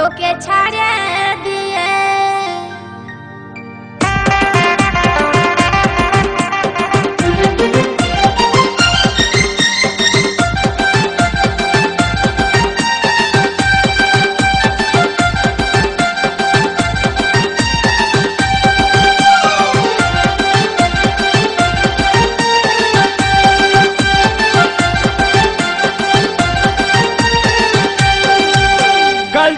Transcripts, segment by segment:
তোকে ছাড়ে দিয়ে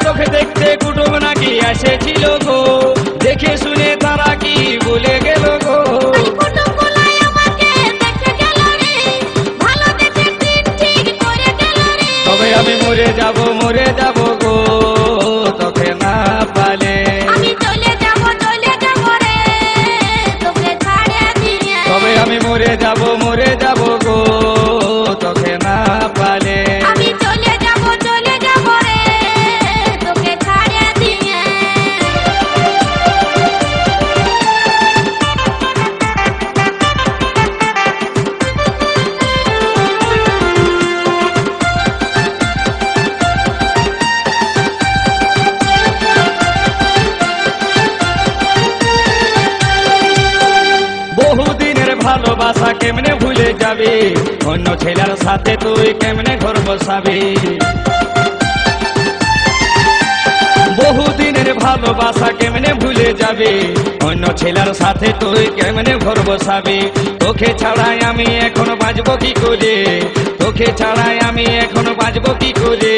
চোখে দেখতে কুটুম নাকি এসেছিল গো, দেখে শুনে তারা কি বলে গেল গো। তবে আমি মরে যাব গো, তোকে না পালে তবে আমি মরে যাব গো, তোকে না পালে বহুদিনের ভালোবাসা কেমনে ভুলে যাবি, অন্য ছেলের সাথে তুই কেমনে ঘর বসাবি। বহুদিনের ভালোবাসা কেমনে ভুলে যাবি, অন্য ছেলের সাথে তুই কেমনে ঘর বসাবি। তোকে ছাড়াই আমি এখন বাঁচব কি করে, তোকে ছাড়াই আমি এখন বাঁচব কি করে।